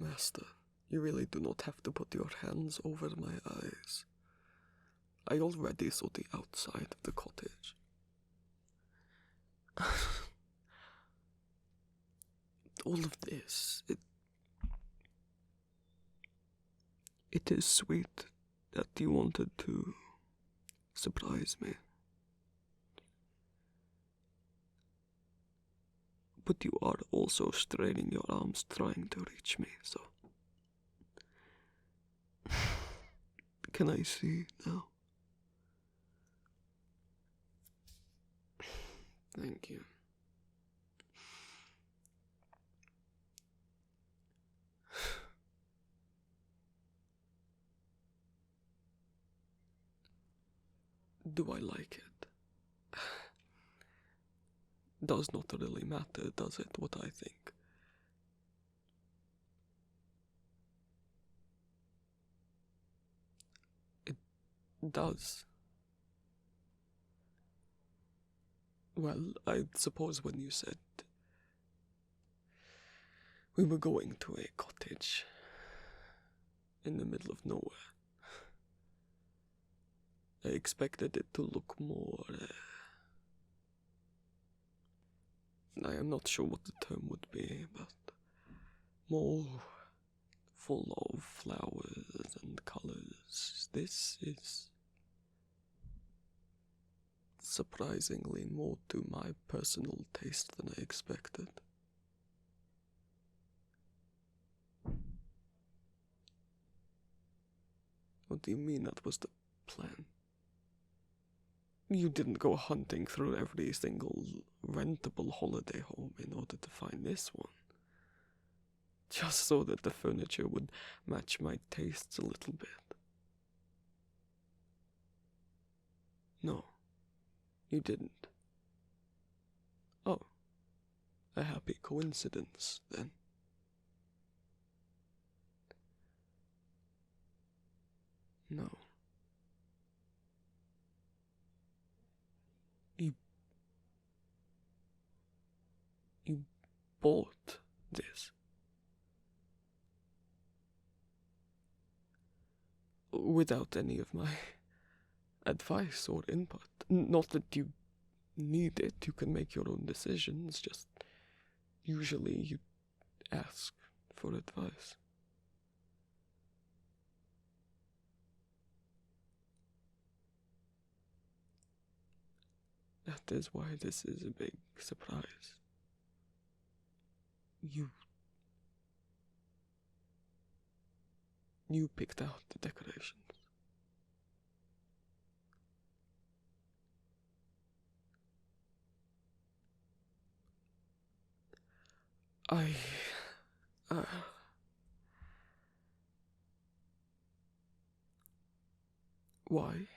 Master, you really do not have to put your hands over my eyes. I already saw the outside of the cottage. All of this, it is sweet that you wanted to surprise me. But you are also straining your arms trying to reach me, so... Can I see now? Thank you. Do I like it? Does not really matter, does it, what I think? It does. Well, I suppose when you said we were going to a cottage in the middle of nowhere, I expected it to look more... I am not sure what the term would be, but more full of flowers and colours. This is surprisingly more to my personal taste than I expected. What do you mean that was the plan? You didn't go hunting through every single rentable holiday home in order to find this one. Just so that the furniture would match my tastes a little bit. No, you didn't. Oh, a happy coincidence, then. No. You bought this. Without any of my advice or input. Not that you need it, you can make your own decisions, just usually you ask for advice. That is why this is a big surprise. You picked out the decorations. Why?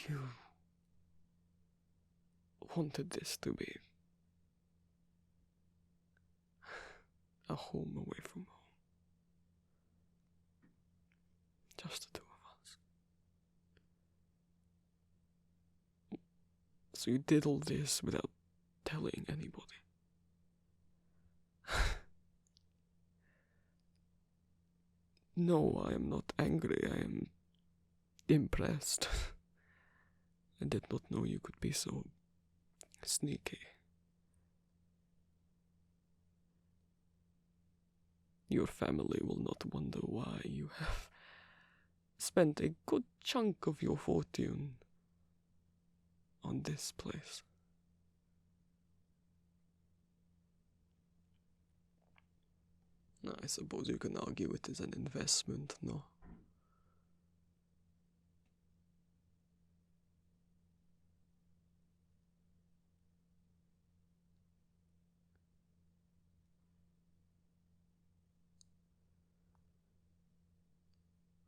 You wanted this to be a home away from home. Just the two of us. So you did all this without telling anybody. No, I am not angry, I am impressed. I did not know you could be so sneaky. Your family will not wonder why you have spent a good chunk of your fortune on this place. I suppose you can argue it is an investment, no?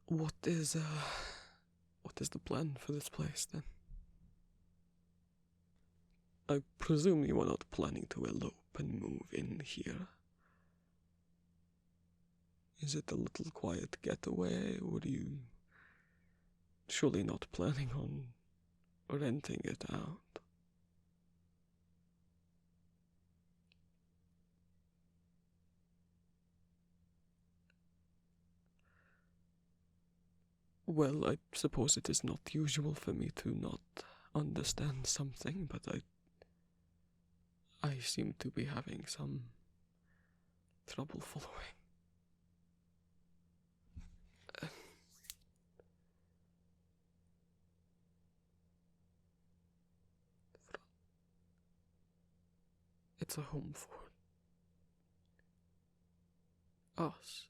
What is the plan for this place, then? I presume you are not planning to elope and move in here. Is it a little quiet getaway, or are you surely not planning on renting it out? Well, I suppose it is not usual for me to not understand something, but I seem to be having some trouble following. It's a home for us.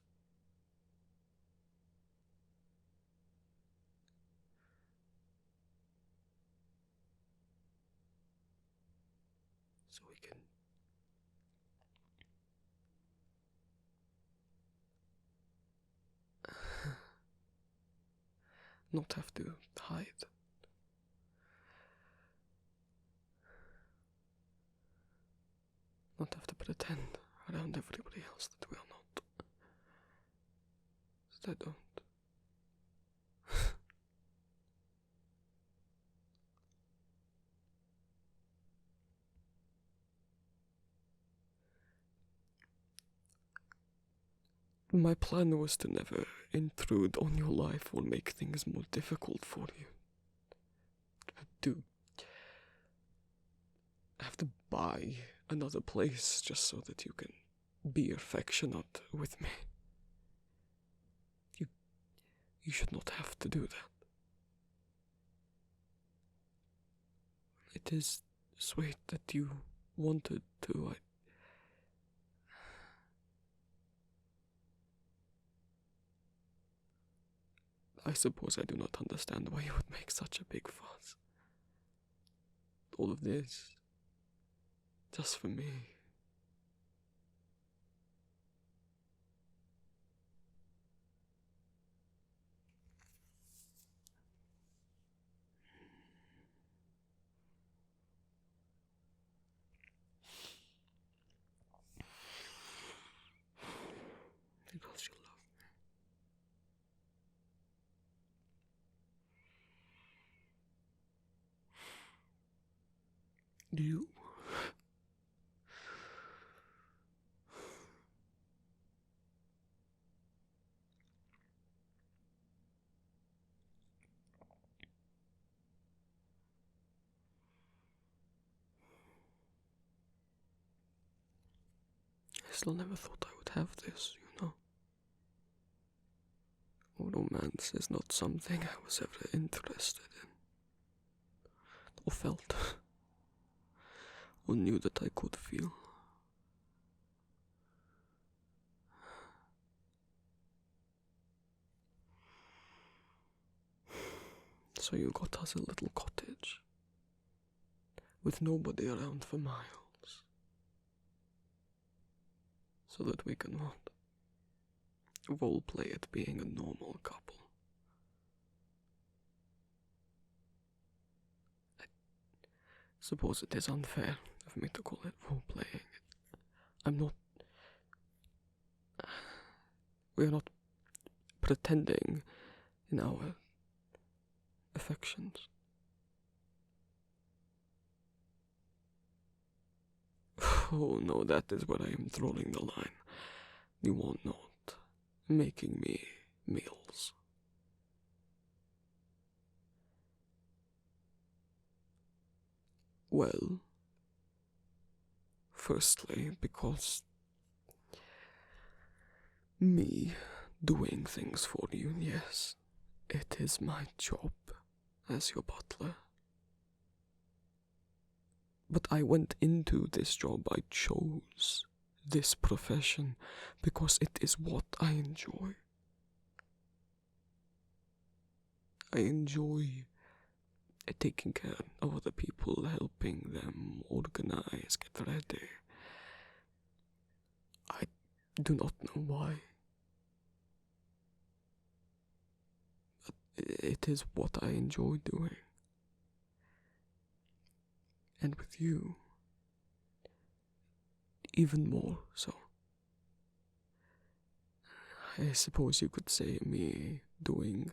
So we can not have to hide. Not have to pretend around everybody else that we are not. That I don't. My plan was to never intrude on your life or make things more difficult for you. To have to buy another place just so that you can be affectionate with me. You should not have to do that. It is sweet that you wanted to. I suppose I do not understand why you would make such a big fuss. All of this, just for me. Because you love me. You. I still never thought I would have this, you know. Romance is not something I was ever interested in. Or felt. Or knew that I could feel. So you got us a little cottage. With nobody around for miles. So that we can what? Roleplay it being a normal couple. I suppose it is unfair of me to call it roleplaying. I'm not... We are not pretending in our affections. Oh no, that is where I am drawing the line. You are not making me meals. Well, firstly, because me doing things for you, yes, it is my job as your butler. But I went into this job, I chose this profession because it is what I enjoy. I enjoy taking care of other people, helping them organize, get ready. I do not know why. But it is what I enjoy doing. And with you, even more so. I suppose you could say me doing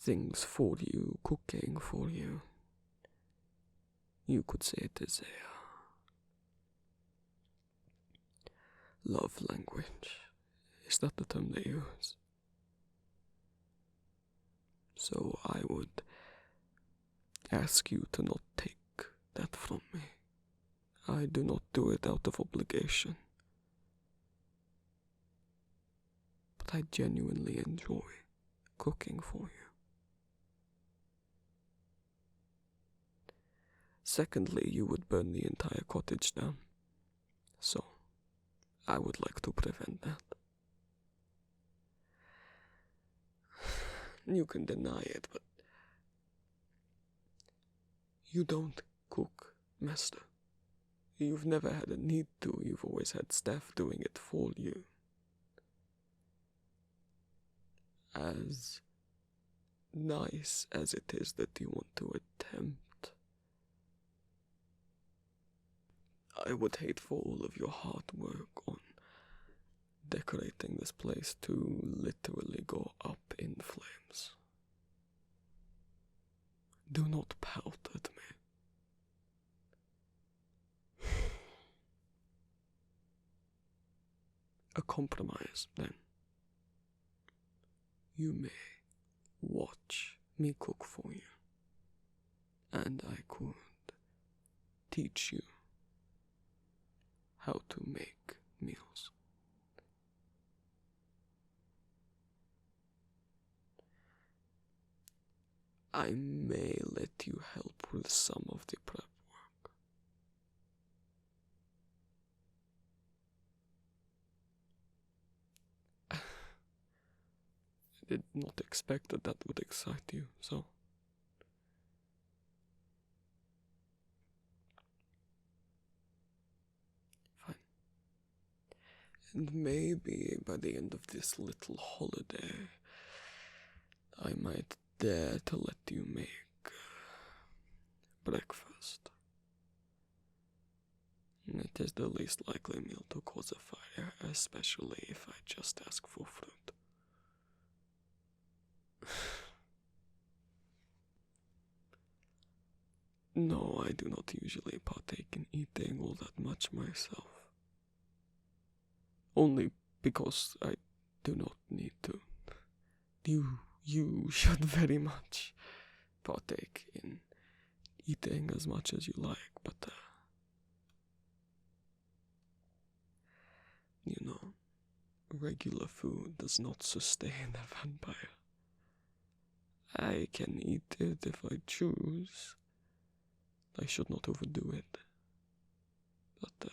things for you, cooking for you. You could say it is a love language. Is that the term they use? So I would ask you to not take that from me. I do not do it out of obligation. But I genuinely enjoy cooking for you. Secondly, you would burn the entire cottage down. So, I would like to prevent that. You can deny it, but you don't cook, master. You've never had a need to, you've always had staff doing it for you. As nice as it is that you want to attempt, I would hate for all of your hard work on decorating this place to literally go up in flames. Do not pout at me. A compromise, then. You may watch me cook for you, and I could teach you how to make meals. I may let you help with some of the prep work. I did not expect that would excite you, so. Fine. And maybe by the end of this little holiday, I might dare to let you make breakfast. It is the least likely meal to cause a fire, especially if I just ask for fruit. No, I do not usually partake in eating all that much myself. Only because I do not need to. You should very much partake in eating as much as you like, but, regular food does not sustain a vampire. I can eat it if I choose. I should not overdo it. But,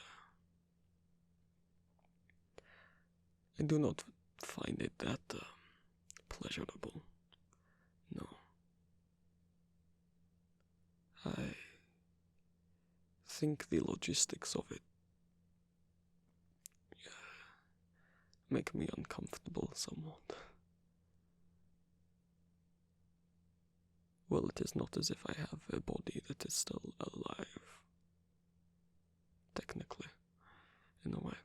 I do not find it that, pleasurable. No. I think the logistics of it make me uncomfortable somewhat. Well, it is not as if I have a body that is still alive. Technically, in a way.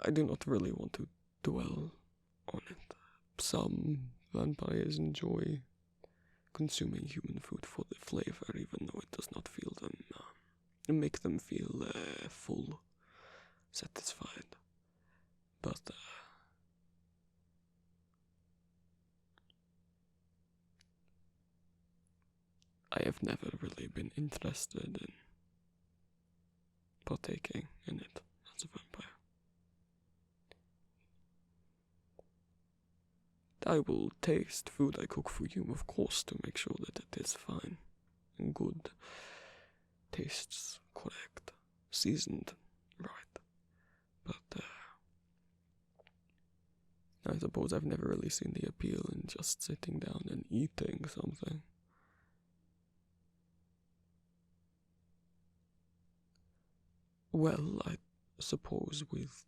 I do not really want to dwell on it. Some vampires enjoy consuming human food for the flavor, even though it does not feel them, make them feel full, satisfied. But I have never really been interested in partaking in it as a vampire. I will taste food I cook for you, of course, to make sure that it is fine and good, tastes correct, seasoned right. But I suppose I've never really seen the appeal in just sitting down and eating something. Well, I suppose with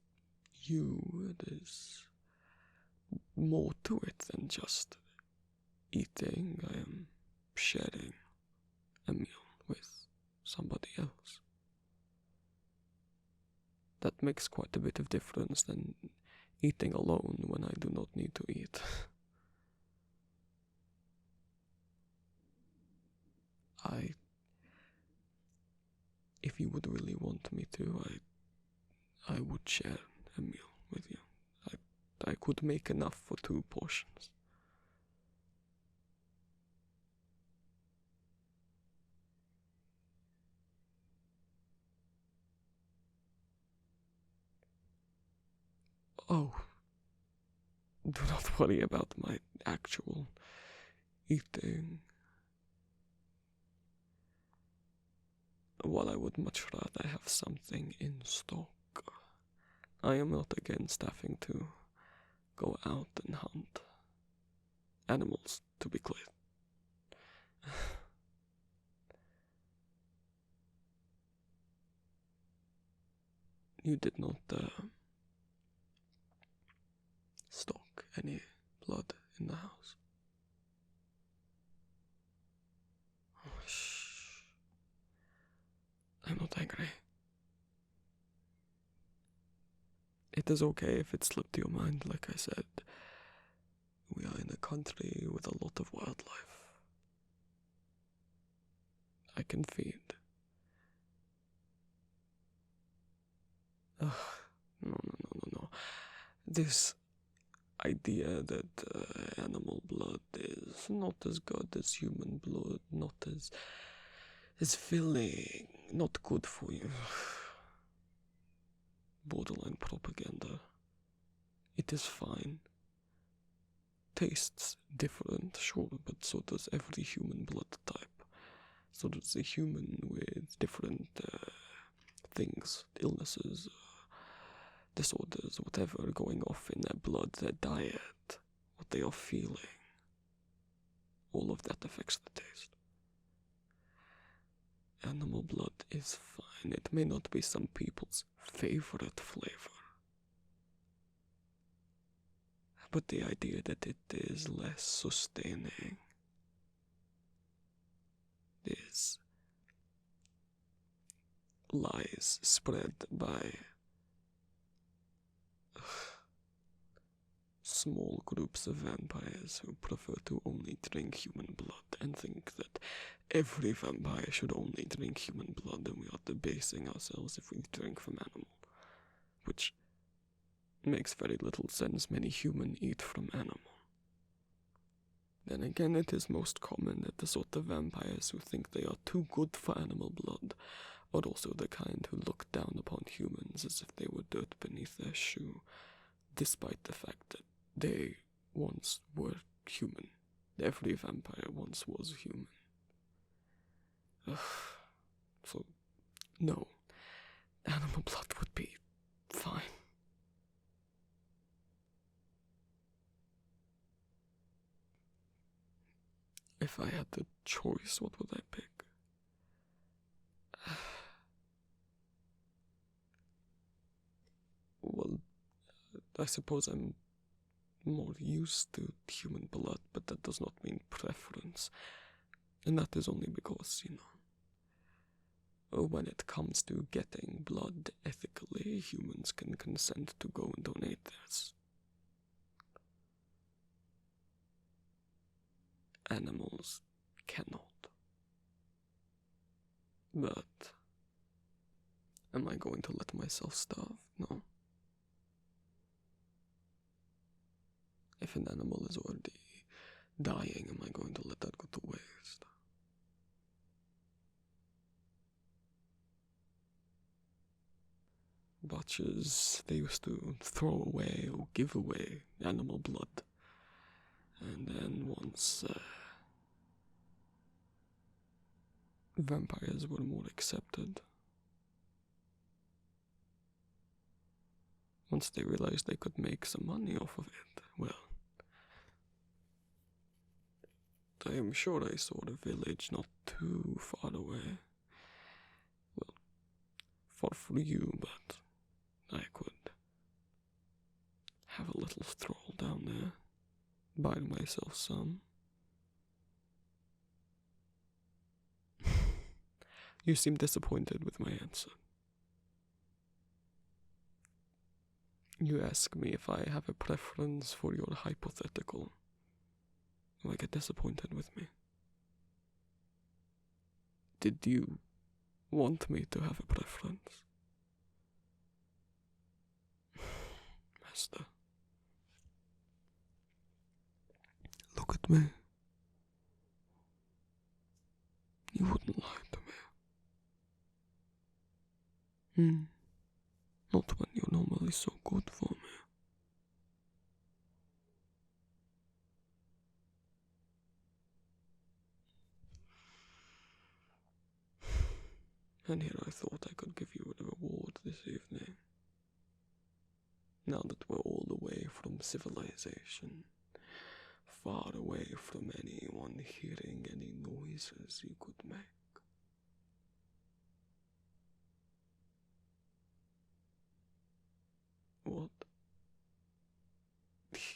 you it is more to it than just eating. I am sharing a meal with somebody else. That makes quite a bit of difference than eating alone when I do not need to eat. If you would really want me to, I would share a meal with you. I could make enough for 2 portions. Oh, do not worry about my actual eating. While I would much rather have something in stock, I am not against having to go out and hunt animals, to be clear. You did not stock any blood in the house. Oh, shh. I'm not angry. It is okay if it slipped your mind, like I said. We are in a country with a lot of wildlife. I can feed. Ugh, no. This idea that animal blood is not as good as human blood, not as filling, not good for you. Borderline propaganda. It is fine. Tastes different, sure, but so does every human blood type. So does a human with different things, illnesses, disorders, whatever going off in their blood, their diet, what they are feeling. All of that affects the taste. Animal blood is fine. It may not be some people's favorite flavor, but the idea that it is less sustaining is lies spread by small groups of vampires who prefer to only drink human blood and think that every vampire should only drink human blood, and we are debasing ourselves if we drink from animal, which makes very little sense. Many human eat from animal. Then again, it is most common that the sort of vampires who think they are too good for animal blood are also the kind who look down upon humans as if they were dirt beneath their shoe, despite the fact that they once were human. Every vampire once was human. So, no, animal blood would be fine. If I had the choice, what would I pick? Well, I suppose I'm more used to human blood, but that does not mean preference. And that is only because, when it comes to getting blood ethically, humans can consent to go and donate theirs. Animals cannot. But am I going to let myself starve? No. If an animal is already dying, am I going to let that go to waste? Butchers, they used to throw away or give away animal blood. And then once vampires were more accepted, once they realized they could make some money off of it, well, I am sure I saw a village not too far away. Well, far from you, but I could have a little stroll down there, buy myself some. You seem disappointed with my answer. You ask me if I have a preference for your hypothetical. You get disappointed with me. Did you want me to have a preference? Master. Look at me. You wouldn't lie to me. Not when you're normally so good for me. And here I thought I could give you a reward this evening. Now that we're all away from civilization, far away from anyone hearing any noises you could make. What?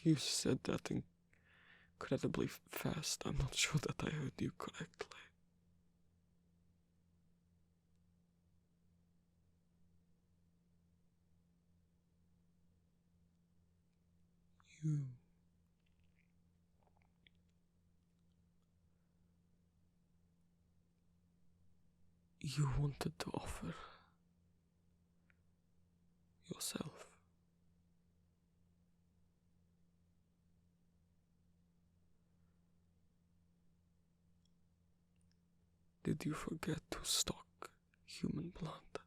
You said that incredibly fast. I'm not sure that I heard you correctly. You wanted to offer yourself. Did you forget to stock human blood?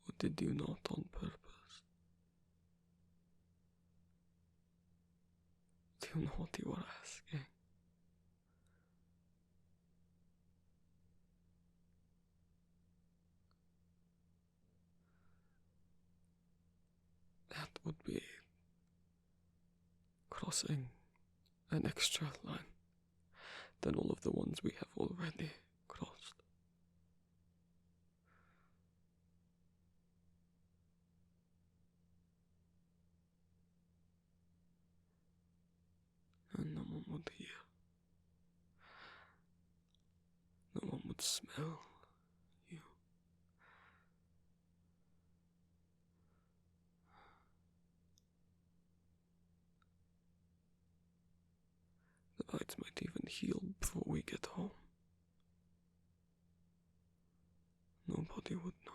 Or did you not on purpose? Do you know what you are asking? That would be crossing an extra line than all of the ones we have already crossed. And no one would hear. No one would smell you. The bites might even heal before we get home. Nobody would know.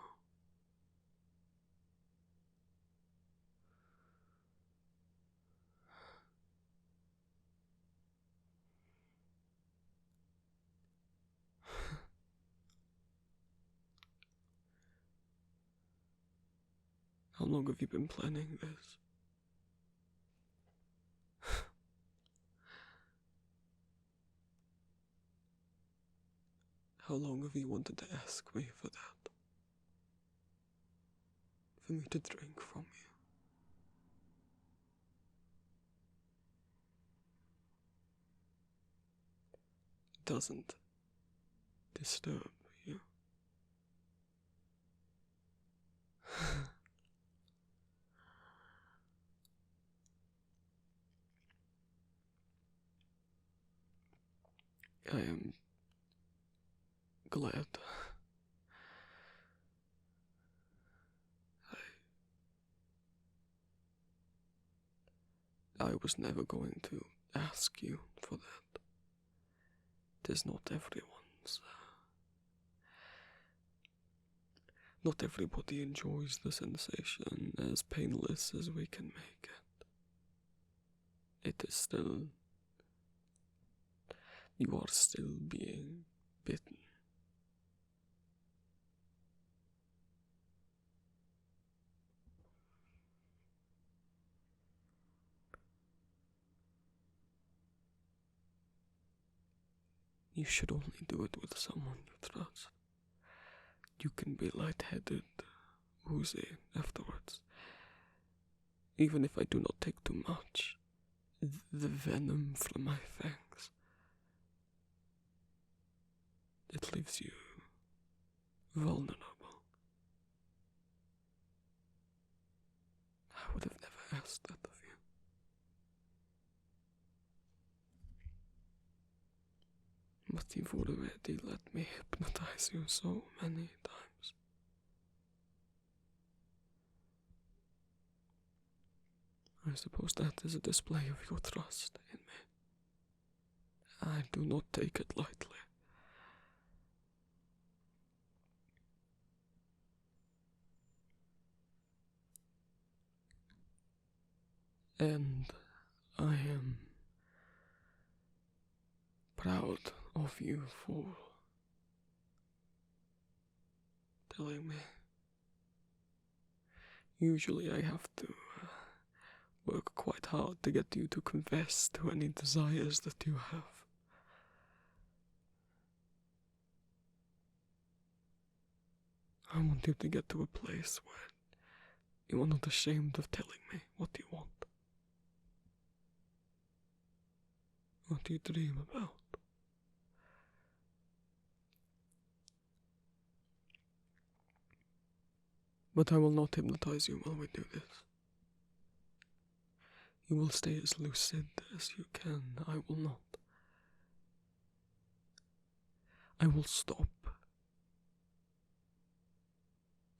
How long have you been planning this? How long have you wanted to ask me for that? For me to drink from you? It doesn't disturb you. I am glad. I was never going to ask you for that. It is not everyone's. Not everybody enjoys the sensation as painless as we can make it. It is still... You are still being bitten. You should only do it with someone you trust. You can be lightheaded, woozy afterwards. Even if I do not take too much, the venom from my fangs, it leaves you vulnerable. I would have never asked that of you. But you've already let me hypnotize you so many times. I suppose that is a display of your trust in me. I do not take it lightly. And I am proud of you for telling me. Usually I have to work quite hard to get you to confess to any desires that you have. I want you to get to a place where you are not ashamed of telling me what you want. What do you dream about? But I will not hypnotize you while we do this. You will stay as lucid as you can. I will not. I will stop.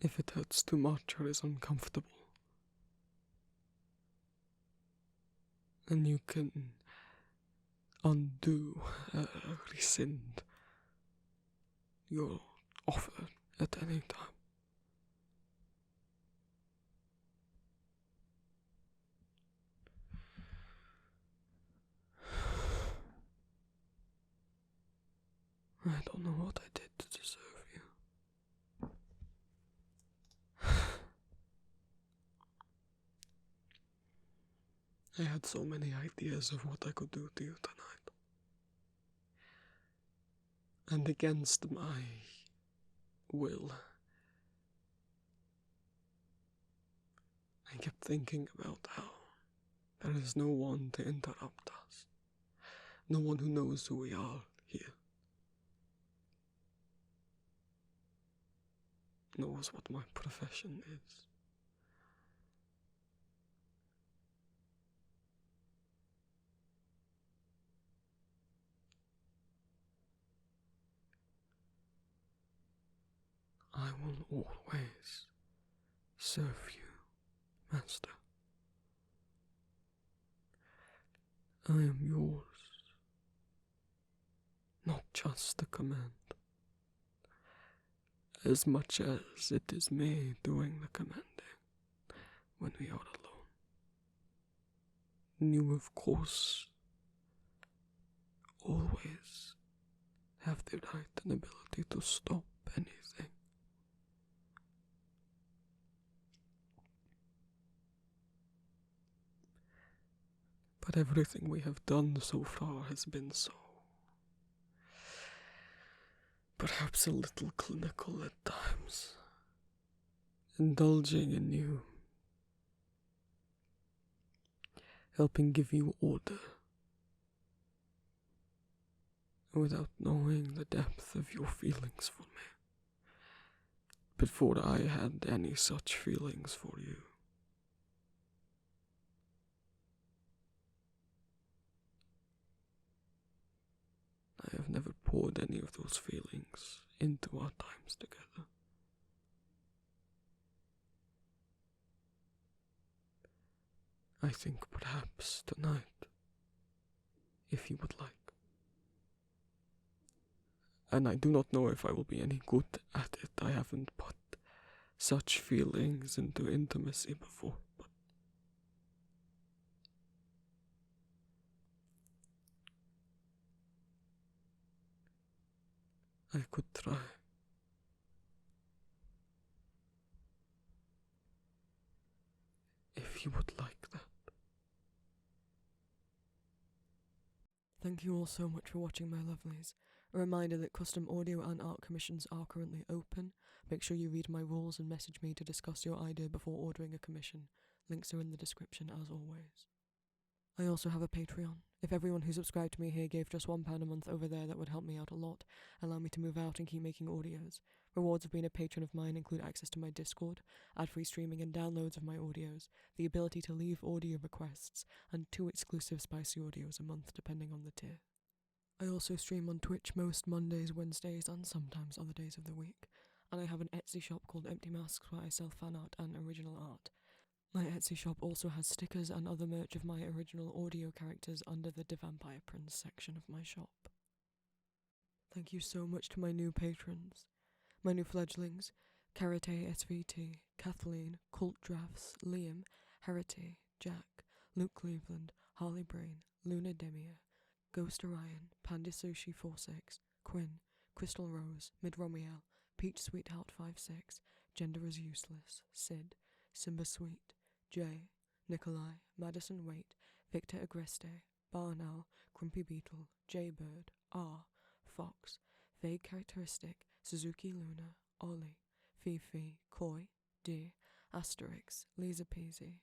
If it hurts too much or is uncomfortable. And you can undo, rescind your offer at any time. I don't know what I did to deserve you. I had so many ideas of what I could do to you tonight. And against my will, I kept thinking about how there is no one to interrupt us. No one who knows who we are here. Knows what my profession is. I will always serve you, Master. I am yours, not just a command, as much as it is me doing the commanding when we are alone. You, of course, always have the right and ability to stop anything. But everything we have done so far has been so, perhaps a little clinical at times, indulging in you, helping give you order, without knowing the depth of your feelings for me, before I had any such feelings for you. I have never poured any of those feelings into our times together. I think perhaps tonight, if you would like. And I do not know if I will be any good at it. I haven't put such feelings into intimacy before, but I could try. If you would like that. Thank you all so much for watching, my lovelies. A reminder that custom audio and art commissions are currently open. Make sure you read my rules and message me to discuss your idea before ordering a commission. Links are in the description as always. I also have a Patreon. If everyone who subscribed to me here gave just £1 a month over there, that would help me out a lot, allow me to move out and keep making audios. Rewards of being a patron of mine include access to my Discord, ad-free streaming and downloads of my audios, the ability to leave audio requests, and 2 exclusive spicy audios a month depending on the tier. I also stream on Twitch most Mondays, Wednesdays, and sometimes other days of the week, and I have an Etsy shop called Empty Masks where I sell fan art and original art. My Etsy shop also has stickers and other merch of my original audio characters under the Vampire Prince section of my shop. Thank you so much to my new patrons. My new fledglings, Karate SVT, Kathleen, Cult Drafts, Liam, Harity, Jack, Luke Cleveland, Harley Brain, Luna Demia, Ghost Orion, Panda Sushi 46, Quinn, Crystal Rose, Mid Romiel, Peach Sweetheart 56, Gender is Useless, Sid, Simba Sweet, Jay, Nikolai, Madison Waite, Victor Agreste, Barnow, Grumpy Beetle, Jaybird, R, Fox, Vague Characteristic, Suzuki Luna, Ollie, Fifi, Coy, D, Asterix, Lisa Peasy,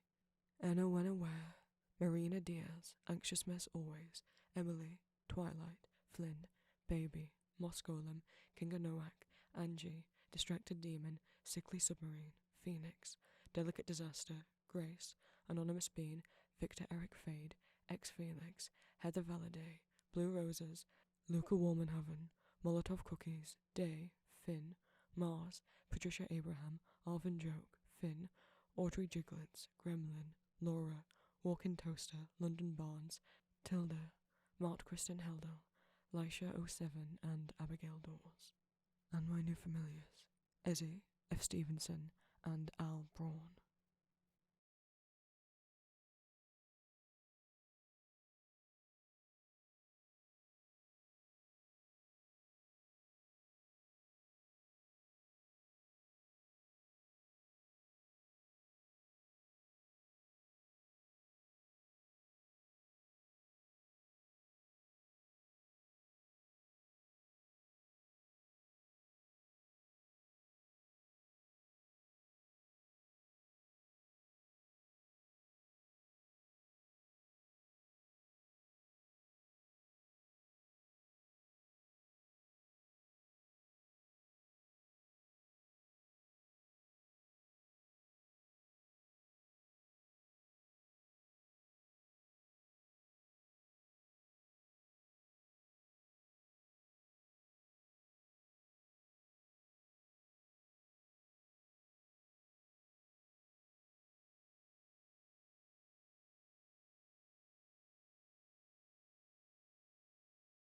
Enna Wenna Ware, Marina Diaz, Anxious Mess Always, Emily, Twilight, Flynn, Baby, Moscowlem, Kinga Nowak, Angie, Distracted Demon, Sickly Submarine, Phoenix, Delicate Disaster, Grace, Anonymous Bean, Victor Eric Fade, X Felix, Heather Valaday, Blue Roses, Luca Warmanhaven, Molotov Cookies, Day, Finn, Mars, Patricia Abraham, Arvin Joke, Finn, Audrey Giglets, Gremlin, Laura, Walking Toaster, London Barnes, Tilda, Mart Kristen Heldel, Lisha07 and Abigail Dawes. And my new familiars, Ezzy, F. Stevenson, and Al Braun.